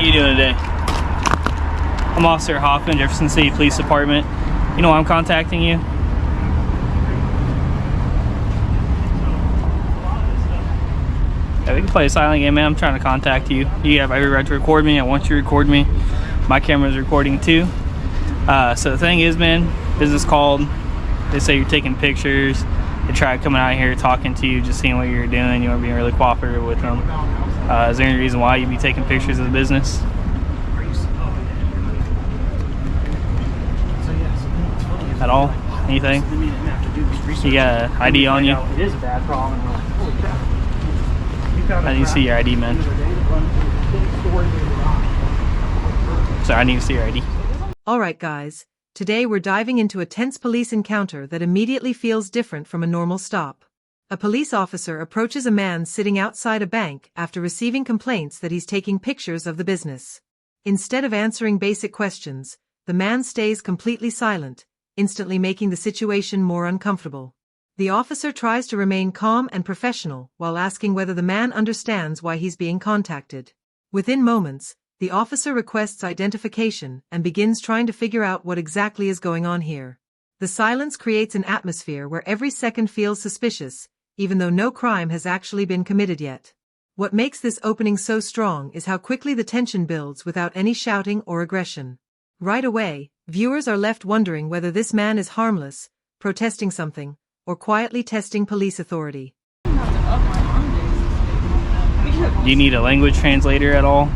you doing today? I'm Officer Hoffman, Jefferson City Police Department. You know why I'm contacting you? Yeah, we can play a silent game, man. I'm trying to contact you. You have every right to record me. I want you to record me. My camera's recording too. So the thing is, man, business called. They say you're taking pictures. They try coming out here talking to you, just seeing what you're doing. You are being really cooperative with them. Is there any reason why you'd be taking pictures of the business? At all? Anything? You got an ID on you? It is a bad problem. I need to see your ID, man. Sorry, I need to see your ID. Alright guys, today we're diving into a tense police encounter that immediately feels different from a normal stop. A police officer approaches a man sitting outside a bank after receiving complaints that he's taking pictures of the business. Instead of answering basic questions, the man stays completely silent, instantly making the situation more uncomfortable. The officer tries to remain calm and professional while asking whether the man understands why he's being contacted. Within moments, the officer requests identification and begins trying to figure out what exactly is going on here. The silence creates an atmosphere where every second feels suspicious, even though no crime has actually been committed yet. What makes this opening so strong is how quickly the tension builds without any shouting or aggression. Right away, viewers are left wondering whether this man is harmless, protesting something, or quietly testing police authority. Do you need a language translator at all?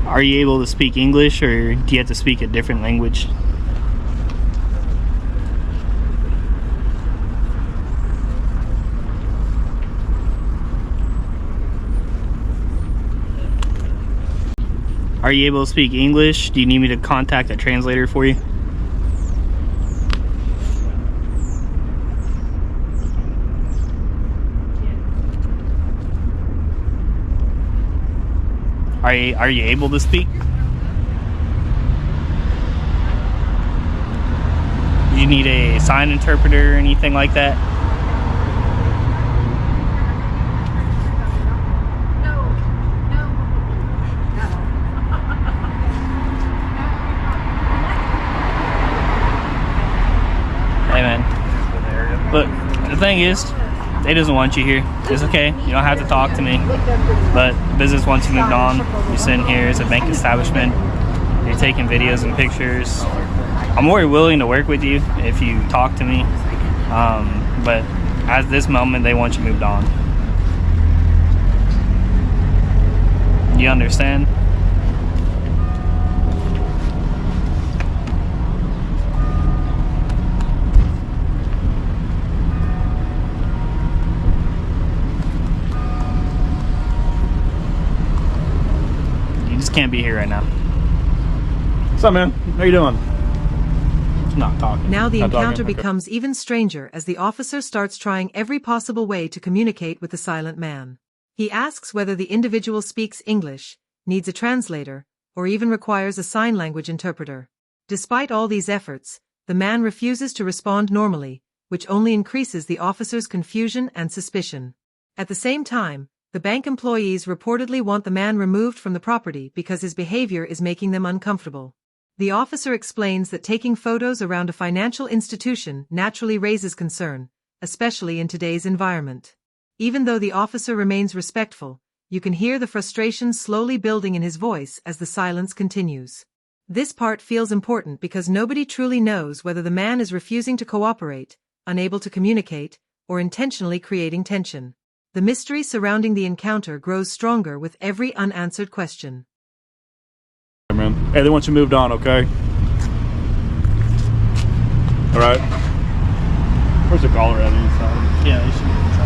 Are you able to speak English, or do you have to speak a different language? Are you able to speak English? Do you need me to contact a translator for you? Are you able to speak? Do you need a sign interpreter or anything like that? Hey man, look, the thing is, they doesn't want you here. It's okay, you don't have to talk to me, but the business wants you moved on. You're sitting here, it's a bank establishment, you're taking videos and pictures. I'm more willing to work with you if you talk to me, but at this moment they want you moved on. You understand? Can't be here right now. What's up, man? How you doing? Not talking. Now the Not encounter talking, okay. becomes even stranger as the officer starts trying every possible way to communicate with the silent man. He asks whether the individual speaks English, needs a translator, or even requires a sign language interpreter. Despite all these efforts, the man refuses to respond normally, which only increases the officer's confusion and suspicion. At the same time, the bank employees reportedly want the man removed from the property because his behavior is making them uncomfortable. The officer explains that taking photos around a financial institution naturally raises concern, especially in today's environment. Even though the officer remains respectful, you can hear the frustration slowly building in his voice as the silence continues. This part feels important because nobody truly knows whether the man is refusing to cooperate, unable to communicate, or intentionally creating tension. The mystery surrounding the encounter grows stronger with every unanswered question. Hey, man. Hey, they want you moved on, okay? All right. Where's the caller at inside? Yeah, you should be inside.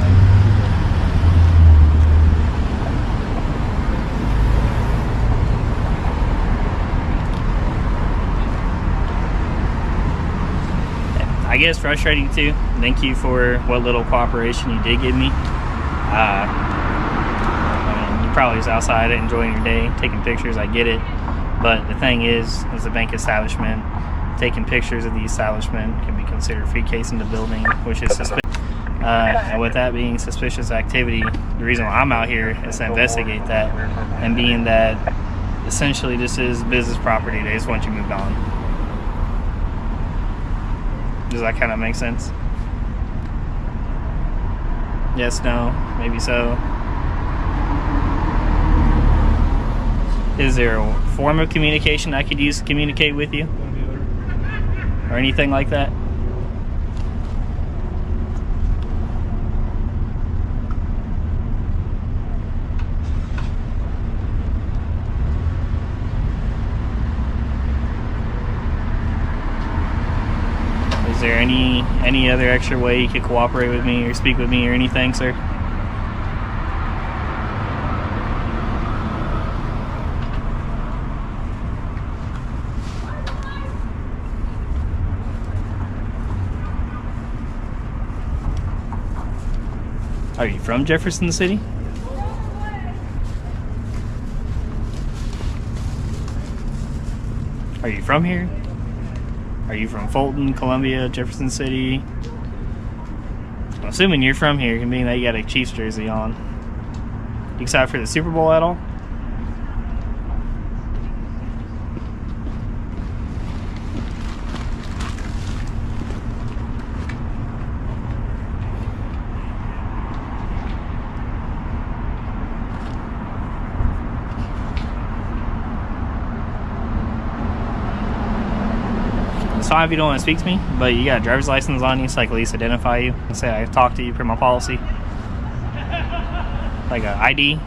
I guess frustrating too. Thank you for what little cooperation you did give me. I mean, you probably was outside enjoying your day, taking pictures, I get it. But the thing is, as a bank establishment, taking pictures of the establishment can be considered free case in the building, which is suspicious. And with that being suspicious activity, the reason why I'm out here is to investigate that. And being that essentially this is business property, they just want you moved on. Does that kind of make sense? Yes, no, maybe so. Is there a form of communication I could use to communicate with you? Or anything like that? Is there any other extra way you could cooperate with me or speak with me or anything, sir? Are you from Jefferson City? Are you from here? Are you from Fulton, Columbia, Jefferson City? I'm assuming you're from here, being that you got a Chiefs jersey on. You excited for the Super Bowl at all? It's fine if you don't want to speak to me, but you got a driver's license on you so I can at least identify you and say I talked to you per my policy. Like a ID,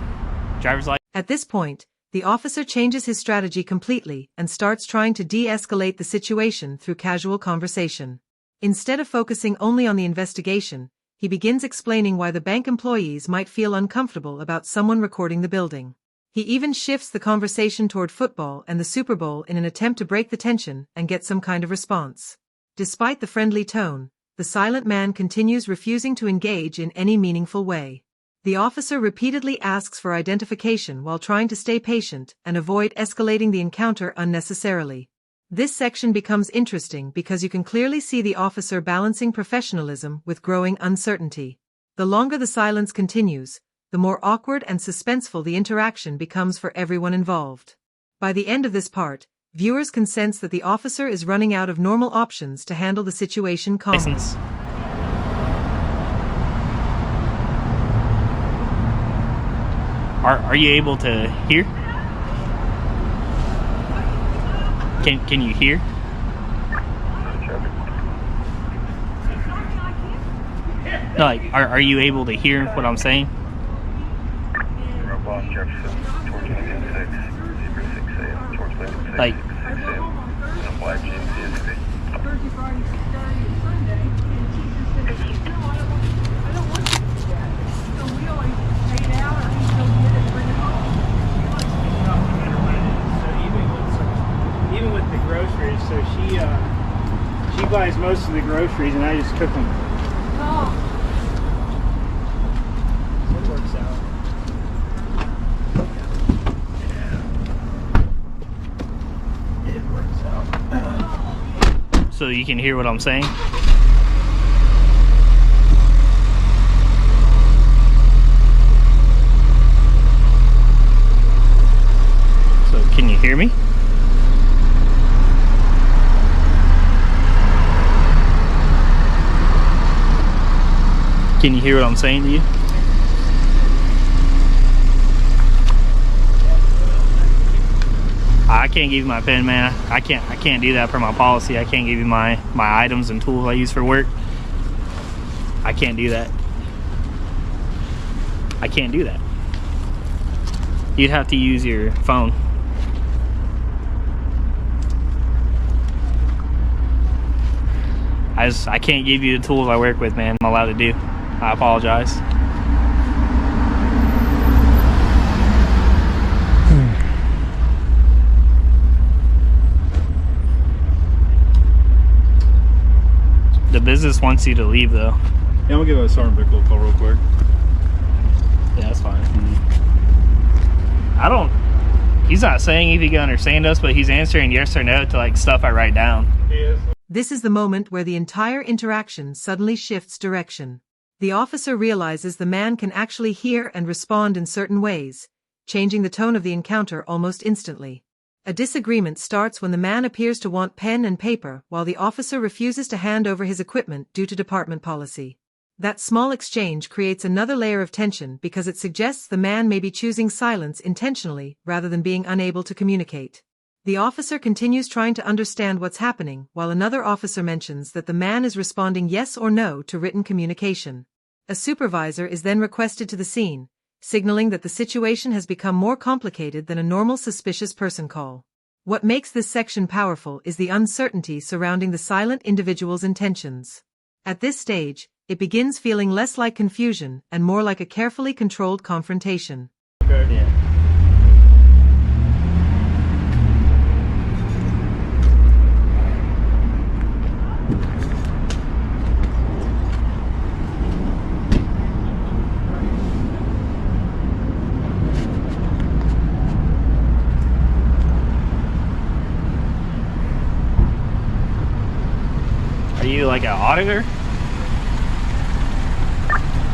driver's license. At this point, the officer changes his strategy completely and starts trying to de-escalate the situation through casual conversation. Instead of focusing only on the investigation, he begins explaining why the bank employees might feel uncomfortable about someone recording the building. He even shifts the conversation toward football and the Super Bowl in an attempt to break the tension and get some kind of response. Despite the friendly tone, the silent man continues refusing to engage in any meaningful way. The officer repeatedly asks for identification while trying to stay patient and avoid escalating the encounter unnecessarily. This section becomes interesting because you can clearly see the officer balancing professionalism with growing uncertainty. The longer the silence continues, the more awkward and suspenseful the interaction becomes for everyone involved. By the end of this part, viewers can sense that the officer is running out of normal options to handle the situation calmly. Are you able to hear? Can you hear? No, like, are you able to hear what I'm saying? Like, even with the groceries, so she buys most of the groceries and I just cook them. So it works out. so you can hear what I'm saying? So can you hear me? Can you hear what I'm saying to you? I can't give you my pen, man. I can't do that per my policy. I can't give you my items and tools I use for work. I can't do that. I can't do that. You'd have to use your phone. I can't give you the tools I work with, man. I'm allowed to do. I apologize. The business wants you to leave, though. Yeah, I'm gonna give Sergeant Bickle a call real quick. Yeah, that's fine. I don't... He's not saying if he can understand us, but he's answering yes or no to, like, stuff I write down. This is the moment where the entire interaction suddenly shifts direction. The officer realizes the man can actually hear and respond in certain ways, changing the tone of the encounter almost instantly. A disagreement starts when the man appears to want pen and paper while the officer refuses to hand over his equipment due to department policy. That small exchange creates another layer of tension because it suggests the man may be choosing silence intentionally rather than being unable to communicate. The officer continues trying to understand what's happening while another officer mentions that the man is responding yes or no to written communication. A supervisor is then requested to the scene, signaling that the situation has become more complicated than a normal suspicious person call. What makes this section powerful is the uncertainty surrounding the silent individual's intentions. At this stage, it begins feeling less like confusion and more like a carefully controlled confrontation. Okay. Yeah. Are you like an auditor?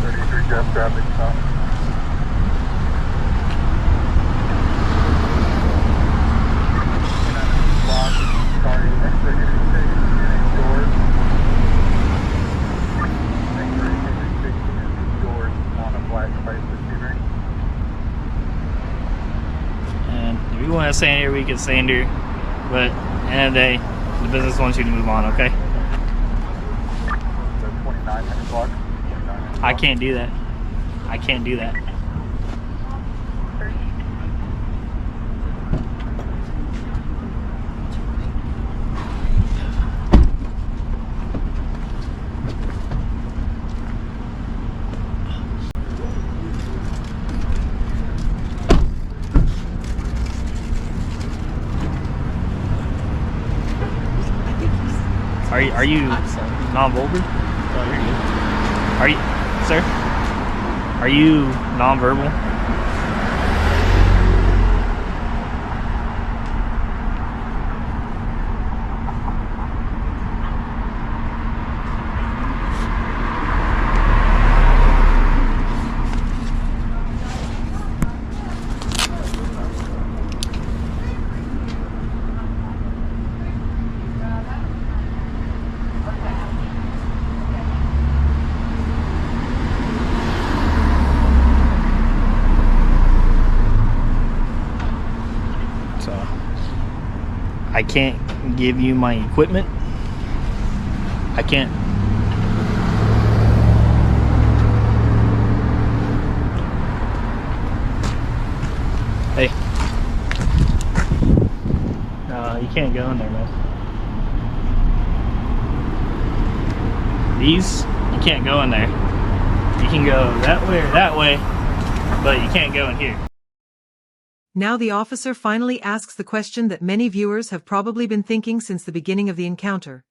33 Jeff traffic stop. Sorry, exit doors. Doors on a black price receiver. And if you want to stay in here, we can stay in here. But at the end of the day, the business wants you to move on, okay? 29 o'clock. I can't do that. I can't do that. Are you non-verbal? Are you, sir? Are you non-verbal? I can't give you my equipment. I can't. Hey. No, you can't go in there, man. These, you can't go in there. You can go that way or that way, but you can't go in here. Now the officer finally asks the question that many viewers have probably been thinking since the beginning of the encounter.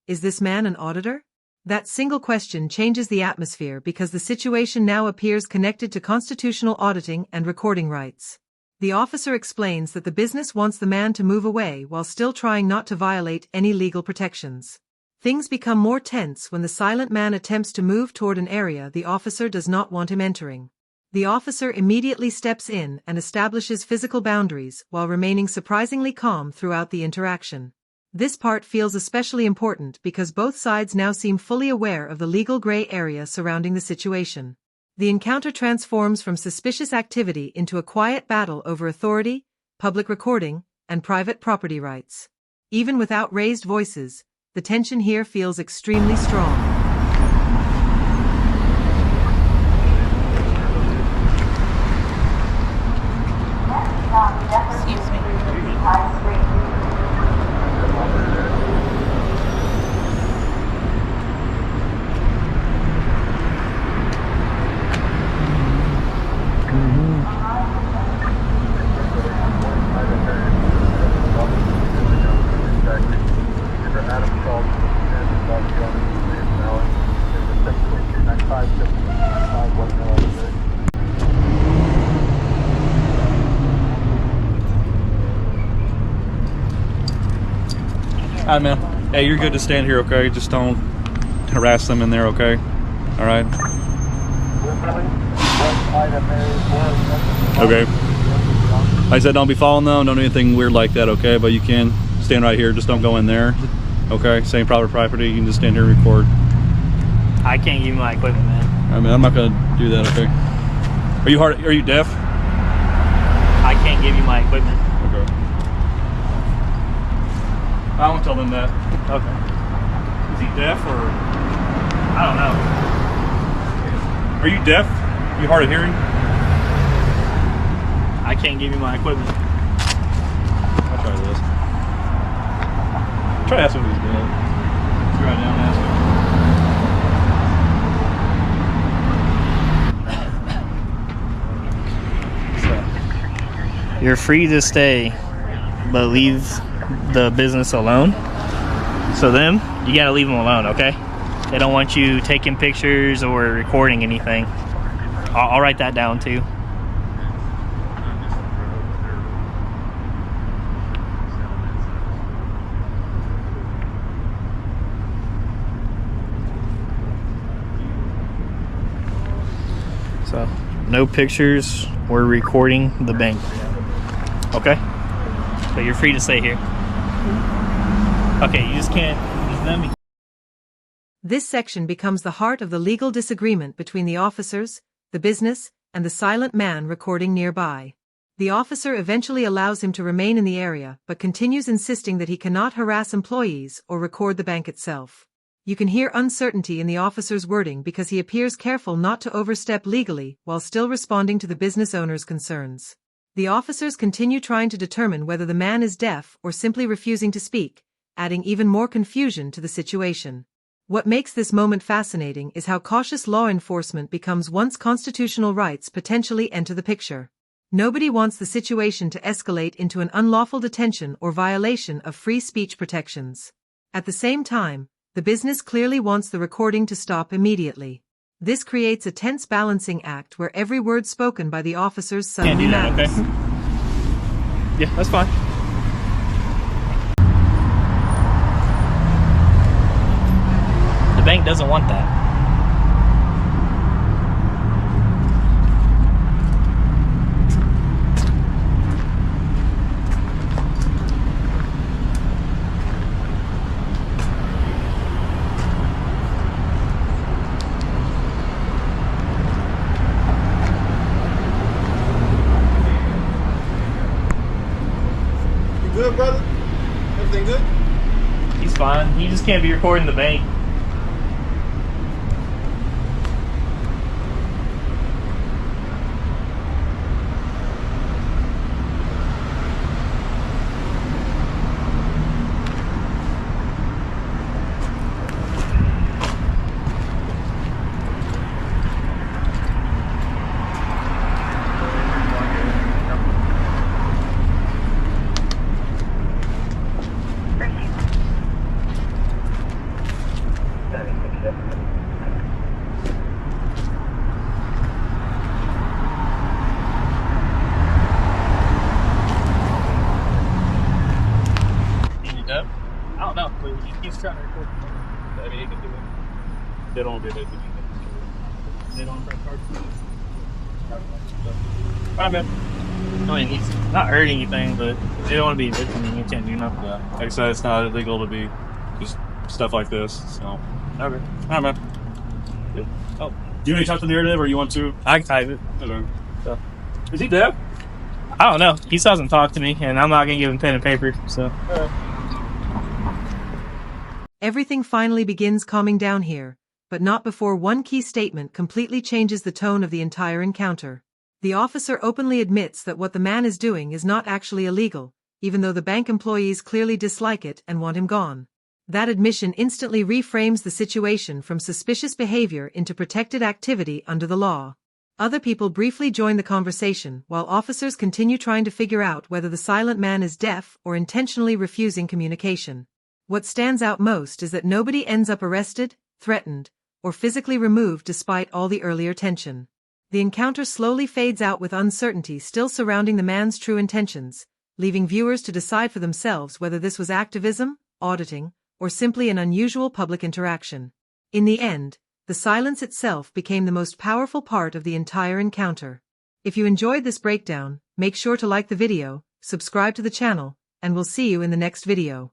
Is this man an auditor? That single question changes the atmosphere because the situation now appears connected to constitutional auditing and recording rights. The officer explains that the business wants the man to move away while still trying not to violate any legal protections. Things become more tense when the silent man attempts to move toward an area the officer does not want him entering. The officer immediately steps in and establishes physical boundaries while remaining surprisingly calm throughout the interaction. This part feels especially important because both sides now seem fully aware of the legal gray area surrounding the situation. The encounter transforms from suspicious activity into a quiet battle over authority, public recording, and private property rights. Even without raised voices, the tension here feels extremely strong. Excuse me. Alright, man. Hey, you're good to stand here, okay? Just don't harass them in there, okay? Alright? Okay. Like I said, don't be following them. Don't do anything weird like that, okay? But you can stand right here. Just don't go in there. Okay? Same private property. You can just stand here and record. I can't give you my equipment, man. I mean, I'm not gonna do that, okay? Are you deaf? I can't give you my equipment. Okay. I won't tell them that. Okay. Is he deaf or? I don't know. Are you deaf? You hard of hearing? I can't give you my equipment. I'll try this. Try to ask him if he's dead. Let's write down and ask him. You're free to stay, but leave the business alone. So them, you gotta leave them alone, okay? They don't want you taking pictures or recording anything. I'll write that down too. So, no pictures or recording the bank. Okay? But you're free to stay here. Okay, you just can't use them. This section becomes the heart of the legal disagreement between the officers, the business, and the silent man recording nearby. The officer eventually allows him to remain in the area, but continues insisting that he cannot harass employees or record the bank itself. You can hear uncertainty in the officer's wording because he appears careful not to overstep legally while still responding to the business owner's concerns. The officers continue trying to determine whether the man is deaf or simply refusing to speak, adding even more confusion to the situation. What makes this moment fascinating is how cautious law enforcement becomes once constitutional rights potentially enter the picture. Nobody wants the situation to escalate into an unlawful detention or violation of free speech protections. At the same time, the business clearly wants the recording to stop immediately. This creates a tense balancing act where every word spoken by the officers suddenly matters. Okay? Yeah, that's fine. The bank doesn't want that. Good, brother? Everything good? He's fine. He just can't be recording the bank. I don't know, but he keeps trying to record. I mean, he can do it. They don't do it. They don't press hard. Alright, man. I mean, he's not hurting anything, but they don't want to be victim. You can't do nothing. Yeah. Like I said, it's not illegal to be just stuff like this. So. Okay. Alright, man. Yeah. Oh, Do you want to type the narrative, or you want to? I can type it. Okay. So. Is he deaf? I don't know. He still hasn't talked to me, and I'm not going to give him pen and paper, so. Everything finally begins calming down here, but not before one key statement completely changes the tone of the entire encounter. The officer openly admits that what the man is doing is not actually illegal, even though the bank employees clearly dislike it and want him gone. That admission instantly reframes the situation from suspicious behavior into protected activity under the law. Other people briefly join the conversation while officers continue trying to figure out whether the silent man is deaf or intentionally refusing communication. What stands out most is that nobody ends up arrested, threatened, or physically removed despite all the earlier tension. The encounter slowly fades out with uncertainty still surrounding the man's true intentions, leaving viewers to decide for themselves whether this was activism, auditing, or simply an unusual public interaction. In the end, the silence itself became the most powerful part of the entire encounter. If you enjoyed this breakdown, make sure to like the video, subscribe to the channel, and we'll see you in the next video.